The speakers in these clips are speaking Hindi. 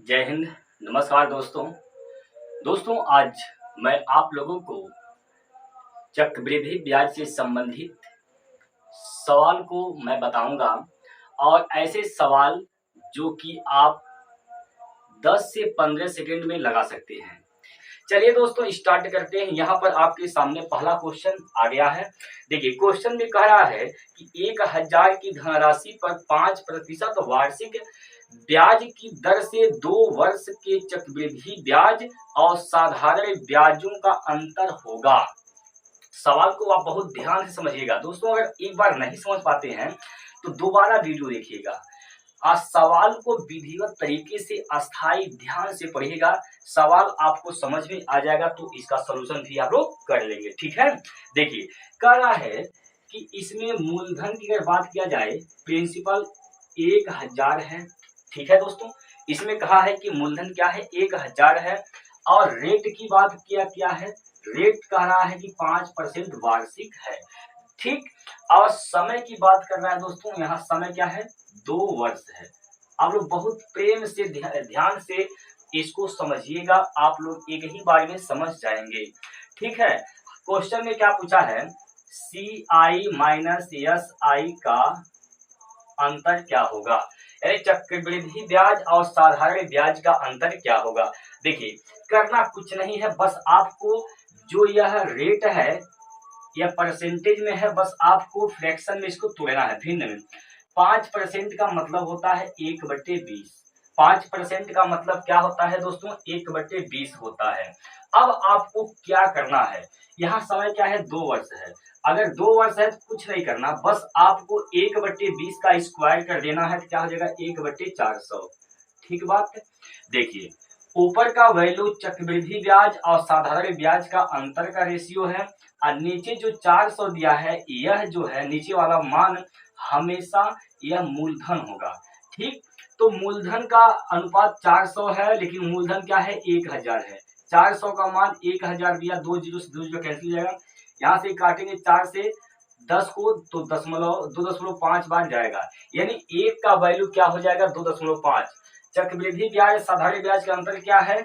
जय हिंद। नमस्कार दोस्तों आज मैं आप लोगों को चक्रवृद्धि ब्याज से संबंधित सवाल को मैं बताऊंगा और ऐसे सवाल जो कि आप 10 से 15 सेकंड में लगा सकते हैं। चलिए दोस्तों स्टार्ट करते हैं। यहाँ पर आपके सामने पहला क्वेश्चन आ गया है। देखिए क्वेश्चन में कह रहा है कि 1000 की धनराशि पर 5% वार्षिक ब्याज की दर से 2 वर्ष के चक्रवृद्धि ब्याज और साधारण ब्याजों का अंतर होगा। सवाल को आप बहुत ध्यान से समझिएगा दोस्तों। अगर एक बार नहीं समझ पाते हैं तो दोबारा वीडियो देखिएगा। आज सवाल को विधिवत तरीके से अस्थायी ध्यान से पढ़िएगा। सवाल आपको समझ में आ जाएगा तो इसका सलूशन भी आप लोग कर लेंगे। ठीक है, देखिए कह रहा है कि इसमें मूलधन की अगर बात किया जाए प्रिंसिपल 1000 है। ठीक है दोस्तों, इसमें कहा है कि मूलधन क्या है 1000 है और रेट की बात क्या है, रेट कह रहा है कि 5% वार्षिक है। ठीक, और समय की बात कर रहा है दोस्तों, यहाँ समय क्या है 2 वर्ष है। आप लोग बहुत प्रेम से ध्यान से इसको समझिएगा, आप लोग एक ही बार में समझ जाएंगे। ठीक है, क्वेश्चन में क्या पूछा है, CI माइनस SI का अंतर क्या होगा, यानी चक्रवृद्धि ब्याज और साधारण ब्याज का अंतर क्या होगा। देखिए करना कुछ नहीं है, बस आपको जो यह रेट है या परसेंटेज में है, बस आपको फ्रैक्शन में इसको तोड़ना है, भिन्न में। 5% का मतलब होता है 1/20। 5% का मतलब क्या होता है दोस्तों, 1/20 होता है। अब आपको क्या करना है, यहाँ समय क्या है 2 वर्ष है। अगर 2 वर्ष है तो कुछ नहीं करना, बस आपको 1/20 का स्क्वायर कर देना है तो क्या हो जाएगा 1/400। ठीक बात है। देखिए ऊपर का वैल्यू चक्रवृद्धि ब्याज और साधारण ब्याज का अंतर का रेशियो है और नीचे जो 400 दिया है यह जो है नीचे वाला मान हमेशा यह मूलधन होगा। ठीक, तो मूलधन का अनुपात 400 है लेकिन मूलधन क्या है 1000 है। 400 का मान 1000 दिया, 2 जीरो से 2 जीरो कैंसिल हो जाएगा, यहाँ से काटेंगे 4 से 10 को तो 2.5 बार जाएगा, यानी 1 का वैल्यू क्या हो जाएगा 2.5। चक्रवृद्धि ब्याज साधारण ब्याज का अंतर क्या है,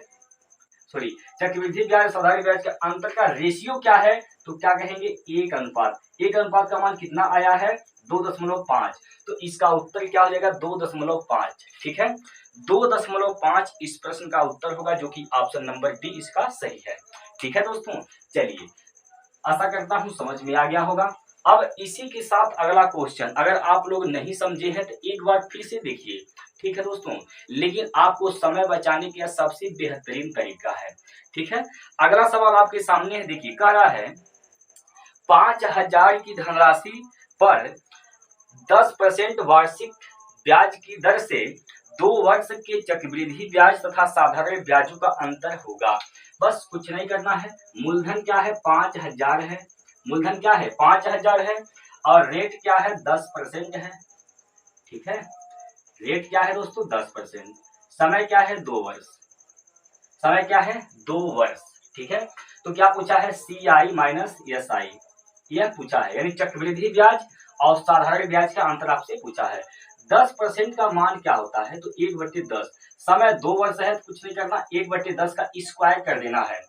सॉरी चक्रवृद्धि ब्याज साधारण ब्याज का अंतर का रेशियो क्या है, तो क्या कहेंगे 1 अनुपात। 1 अनुपात का मान कितना आया है 2.5, तो इसका उत्तर क्या हो जाएगा 2.5। ठीक है, 2.5 इस प्रश्न का उत्तर होगा, जो कि ऑप्शन नंबर डी इसका सही है। ठीक है दोस्तों, चलिए आशा करता हूं समझ में आ गया होगा। अब इसी के साथ अगला क्वेश्चन, अगर आप लोग नहीं समझे हैं तो एक बार फिर से देखिए। ठीक है दोस्तों, लेकिन आपको समय बचाने का सबसे बेहतरीन तरीका है। ठीक है, अगला सवाल आपके सामने है। देखिए कह रहा है 5000 की धनराशि पर 10% वार्षिक ब्याज की दर से 2 वर्ष के चक्रवृद्धि ब्याज तथा साधारण ब्याजों का अंतर होगा। बस कुछ नहीं करना है, मूलधन क्या है 5000 है, मूलधन क्या है 5000 है और रेट क्या है 10% है। ठीक है, रेट क्या है दोस्तों 10%, समय क्या है 2 वर्ष, समय क्या है 2 वर्ष। ठीक है, तो क्या पूछा है CI माइनस SI, यह पूछा है, यानी चक्रवृद्धि ब्याज और साधारण ब्याज का अंतर आपसे पूछा है। 10% का मान क्या होता है, तो 1/10। समय 2 वर्ष है तो कुछ नहीं करना, 1/10 का स्क्वायर कर देना है।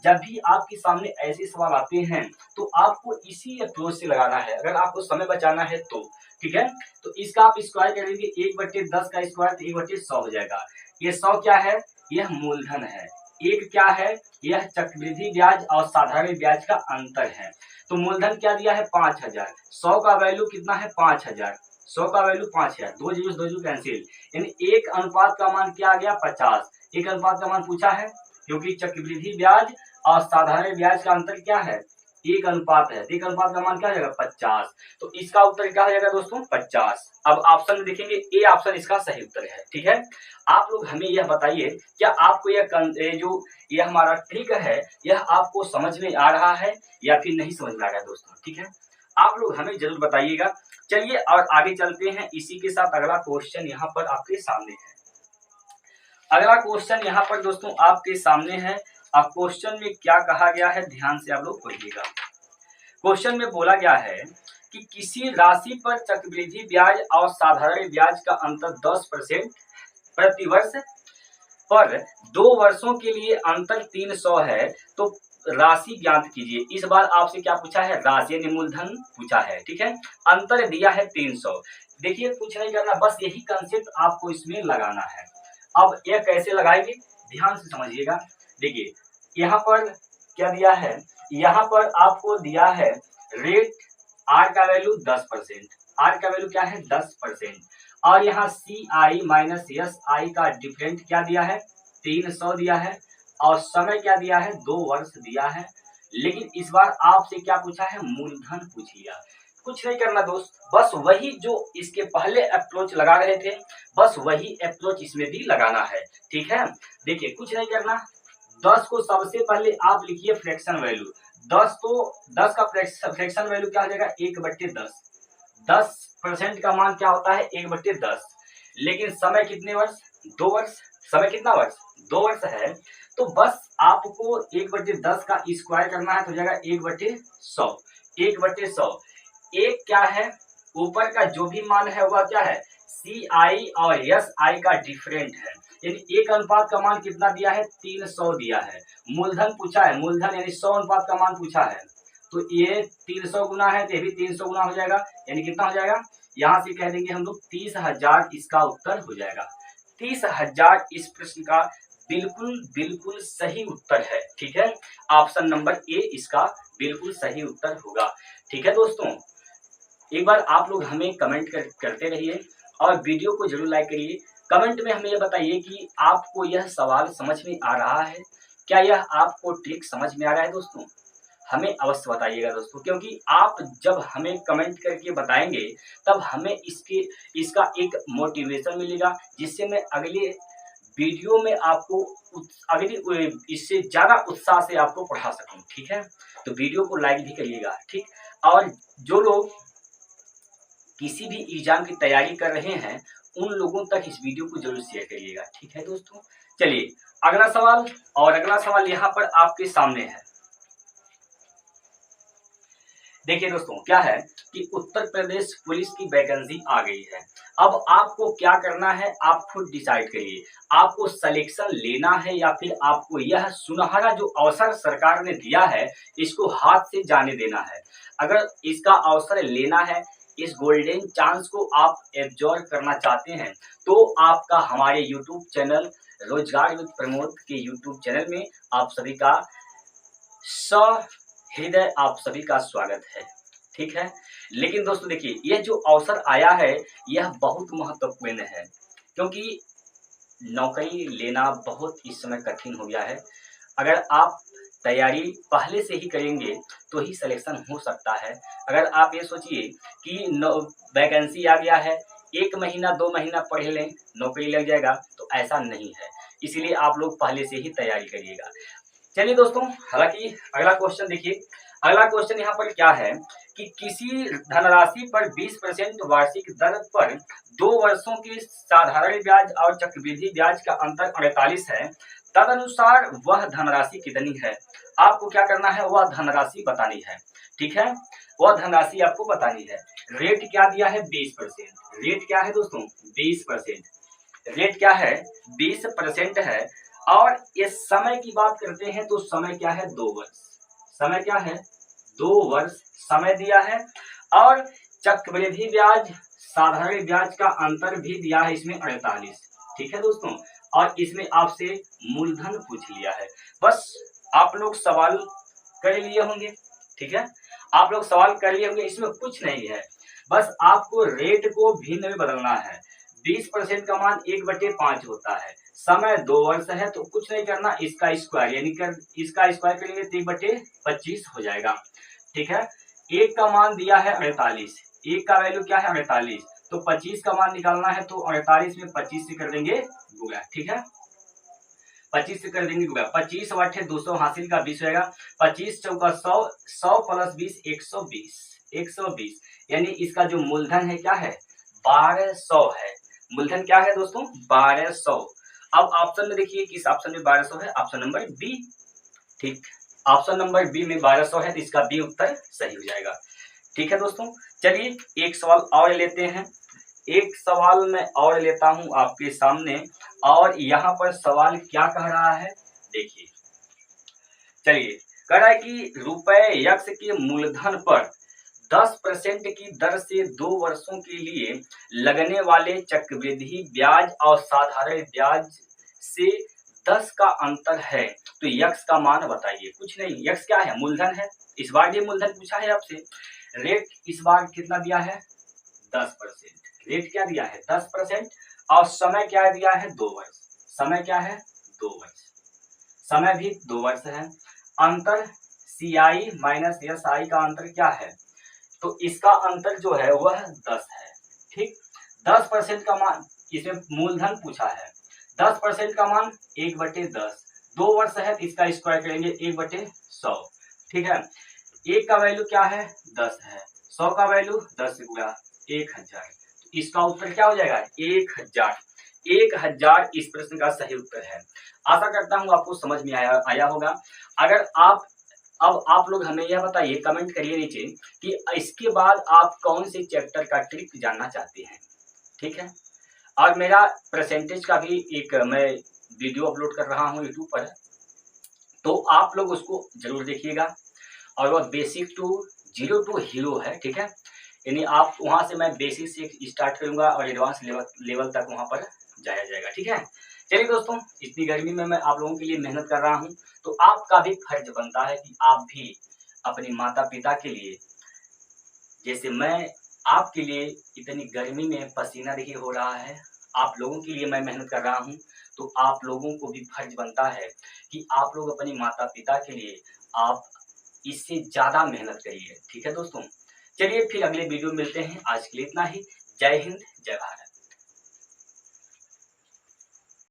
जब भी आपके सामने ऐसे सवाल आते हैं तो आपको इसी अप्रोच से लगाना है, अगर आपको समय बचाना है तो। ठीक है, तो इसका आप स्क्वायर करेंगे 1/10 का स्क्वायर तो 1/100 हो जाएगा। ये 100 क्या है, यह मूलधन है। एक क्या है, यह चक्रवृद्धि ब्याज और साधारण ब्याज का अंतर है। तो मूलधन क्या दिया है 5000, 100 का वैल्यू कितना है 5000, 100 का वैल्यू 5000, 2 जीरो से 2 जीरो कैंसिल, यानी 1 अनुपात का मान क्या आ गया 50। 1 अनुपात का मान पूछा है क्योंकि चक्रवृद्धि ब्याज और साधारण ब्याज का अंतर क्या है 1 अनुपात है, 1 अनुपात का मान क्या हो जाएगा 50, तो इसका उत्तर क्या हो जाएगा दोस्तों 50। अब ऑप्शन में देखेंगे ए ऑप्शन इसका सही उत्तर है। ठीक है, आप लोग हमें यह बताइए क्या आपको यह हमारा ट्रिक है यह आपको समझ में आ रहा है या फिर नहीं समझ में आ रहा है दोस्तों। ठीक है, आप लोग हमें जरूर बताइएगा। चलिए और आगे चलते हैं, इसी के साथ अगला क्वेश्चन यहाँ पर आपके सामने है। अगला क्वेश्चन यहाँ पर दोस्तों आपके सामने है। अब क्वेश्चन में क्या कहा गया है ध्यान से आप लोग पढ़िएगा। क्वेश्चन में बोला गया है कि किसी राशि पर चक्रवृद्धि ब्याज और साधारण ब्याज का अंतर 10% प्रतिवर्ष पर 2 वर्षों के लिए अंतर 300 है, तो राशि ज्ञात कीजिए। इस बार आपसे क्या पूछा है, राशि यानी मूलधन पूछा है, ठीक है। अंतर दिया है 300। देखिए कुछ नहीं करना, बस यही कंसेप्ट आपको इसमें लगाना है। अब यह कैसे लगाएंगे, ध्यान से समझिएगा। देखिए यहाँ पर क्या दिया है, यहाँ पर आपको दिया है रेट, आर का वैल्यू 10%, आर का वैल्यू क्या है 10%, और यहाँ सी आई माइनस एस आई का डिफरेंट क्या दिया है 300 दिया है, और समय क्या दिया है 2 वर्ष दिया है। लेकिन इस बार आपसे क्या पूछा है, मूलधन पूछ लिया। कुछ नहीं करना दोस्त, बस वही जो इसके पहले अप्रोच लगा रहे थे, बस वही अप्रोच इसमें भी लगाना है, ठीक है। देखिए कुछ नहीं करना, 10 को सबसे पहले आप लिखिए फ्रैक्शन वैल्यू। 10 तो 10 का फ्रैक्शन वैल्यू क्या हो जाएगा 1/10। 10% का मान क्या होता है 1/10। लेकिन समय कितने वर्ष, 2 वर्ष। समय कितना वर्ष, 2 वर्ष है। तो बस आपको 1/10 का स्क्वायर करना है, तो हो जाएगा 1/100। 1/100 एक क्या है, ऊपर का जो भी मान है वह क्या है सी आई और एस आई का डिफरेंट है। यानी एक अनुपात का मान कितना दिया है 300 दिया है। मूलधन पूछा है, मूलधन यानी 100 अनुपात का मान पूछा है, तो ये 300 गुना है, तो ये भी 300 गुना हो जाएगा। यानी कितना हो जाएगा, यहाँ से कह देंगे हम लोग 30,000 इसका उत्तर हो जाएगा। 30,000 इस प्रश्न का बिल्कुल बिल्कुल सही उत्तर है, ठीक है। ऑप्शन नंबर ए इसका बिल्कुल सही उत्तर होगा, ठीक है दोस्तों। एक बार आप लोग हमें कमेंट करते रहिए और वीडियो को जरूर लाइक करिए। कमेंट में हमें यह बताइए कि आपको यह सवाल समझ में आ रहा है, क्या यह आपको ट्रिक समझ में आ रहा है दोस्तों। हमें अवश्य बताइएगा दोस्तों, क्योंकि आप जब हमें कमेंट करके बताएंगे तब हमें इसका एक मोटिवेशन मिलेगा, जिससे मैं अगले वीडियो में आपको अगली इससे ज़्यादा उत्साह से आपको पढ़ा सकूं, ठीक है। तो वीडियो को लाइक भी करिएगा, ठीक। और जो लोग किसी भी एग्जाम की तैयारी कर रहे हैं उन लोगों तक इस वीडियो को जरूर शेयर करिएगा, ठीक है दोस्तों। चलिए अगला सवाल, और अगला सवाल यहाँ पर आपके सामने है। देखिए दोस्तों क्या है कि उत्तर प्रदेश पुलिस की वैकेंसी आ गई है। अब आपको क्या करना है, आप खुद डिसाइड करिए। आपको सिलेक्शन लेना है या फिर आपको यह सुनहरा जो अवसर सरकार ने दिया है इसको हाथ से जाने देना है। अगर इसका अवसर लेना है, इस गोल्डन चांस को आप एब्जॉर्ब करना चाहते हैं, तो आपका हमारे यूट्यूब चैनल रोजगार विद प्रमोद के यूट्यूब चैनल में आप सभी का हृदय आप सभी का स्वागत है, ठीक है। लेकिन दोस्तों देखिए यह जो अवसर आया है यह बहुत महत्वपूर्ण है, क्योंकि नौकरी लेना बहुत इस समय कठिन हो गया है। अगर आप तैयारी पहले से ही करेंगे तो ही सिलेक्शन हो सकता है। अगर आप ये सोचिए कि वैकेंसी आ गया है, 1 महीना 2 महीना पढ़ लें नौकरी लग जाएगा, तो ऐसा नहीं है। इसीलिए आप लोग पहले से ही तैयारी करिएगा। चलिए दोस्तों, हालांकि अगला क्वेश्चन देखिए। अगला क्वेश्चन यहाँ पर क्या है कि किसी धनराशि पर 20% वार्षिक दर पर 2 वर्षों के साधारण ब्याज और चक्रवृद्धि ब्याज का अंतर 48 है, तदनुसार वह धनराशि कितनी है। आपको क्या करना है, वह धनराशि बतानी है, ठीक है। वह धनराशि आपको बतानी है। रेट क्या दिया है 20%। रेट क्या है दोस्तों 20%। रेट क्या है 20% है। और इस समय की बात करते हैं तो समय क्या है 2 वर्ष। समय क्या है 2 वर्ष समय दिया है। और चक्रवृद्धि ब्याज साधारण ब्याज का अंतर भी दिया है इसमें 48, ठीक है दोस्तों। और इसमें आपसे मूलधन पूछ लिया है। बस आप लोग सवाल कर लिए होंगे, ठीक है। आप लोग सवाल कर लिए होंगे, इसमें कुछ नहीं है। बस आपको रेट को भिन्न में बदलना है। 20% का मान 1/5 होता है, समय 2 वर्ष है, तो कुछ नहीं करना, इसका स्क्वायर यानी इसका स्क्वायर करेंगे तो 1/25 हो जाएगा, ठीक है। एक का मान दिया है 48, एक का वैल्यू क्या है 48, तो 25 का मान निकालना है, तो 48 में 25 से कर देंगे गुणा, ठीक है। 25 से कर देंगे गुणा, 25 बटे 200 हासिल का 20 होगा। 25 चौका 100, 100 प्लस 20 120, 120 यानी इसका जो मूलधन है क्या है 1200 है। मूलधन क्या है दोस्तों 1200। अब ऑप्शन में देखिए किस ऑप्शन में 1200 है, ऑप्शन नंबर बी, ठीक। ऑप्शन नंबर बी में 1200 है, तो इसका बी उत्तर सही हो जाएगा, ठीक है दोस्तों। चलिए एक सवाल और लेते हैं। एक सवाल मैं और लेता हूं आपके सामने, और यहाँ पर सवाल क्या कह रहा है देखिए। चलिए, कह रहा है कि रुपए यक्स के मूलधन पर 10% की दर से 2 वर्षों के लिए लगने वाले चक्रवृद्धि ब्याज और साधारण ब्याज से 10 का अंतर है, तो यक्स का मान बताइए। कुछ नहीं, यक्स क्या है? मूलधन है। इस बार ये मूलधन पूछा है आपसे। रेट इस बार कितना दिया है? 10%। रेट क्या दिया है? 10%। और समय क्या दिया है? 2 वर्ष। समय क्या है? 2 वर्ष। समय भी 2 वर्ष है। अंतर सी आई माइनस एस आई का अंतर क्या है? तो इसका अंतर जो है वह 10 है। ठीक, 10% का मान, इसमें मूलधन पूछा है। 10% का मान 1/10। 2 वर्ष है तो इसका स्क्वायर करेंगे 1/100। ठीक है, 1 का वैल्यू क्या है? 10 है। 100 का वैल्यू 10 गुणा 1000। तो इसका उत्तर क्या हो जाएगा? 1000। 1000 इस प्रश्न का सही उत्तर है। आशा करता हूं आपको समझ में आया होगा। अगर अब आप लोग हमें यह बताइए, कमेंट करिए नीचे कि इसके बाद आप कौन से चैप्टर का ट्रिक जानना चाहते हैं। ठीक है, और मेरा परसेंटेज का भी एक मैं वीडियो अपलोड कर रहा हूं यूट्यूब पर, तो आप लोग उसको जरूर देखिएगा। और वह basic to zero to hero है। ठीक है, यानी आप वहां से, मैं बेसिक से स्टार्ट करूंगा और एडवांस लेवल तक वहां पर जाया जाएगा। ठीक है, चलिए दोस्तों, इतनी गर्मी में मैं आप लोगों के लिए मेहनत कर रहा हूं, तो आपका भी फर्ज बनता है कि आप भी अपने माता पिता के लिए, जैसे मैं आपके लिए इतनी गर्मी में पसीना देखिए हो रहा है, आप लोगों के लिए मैं मेहनत कर रहा हूं, तो आप लोगों को भी फर्ज बनता है कि आप लोग अपने माता पिता के लिए आप इससे ज्यादा मेहनत करिए। ठीक है दोस्तों, चलिए फिर अगले वीडियो में मिलते हैं। आज के लिए इतना ही। जय हिंद, जय भारत।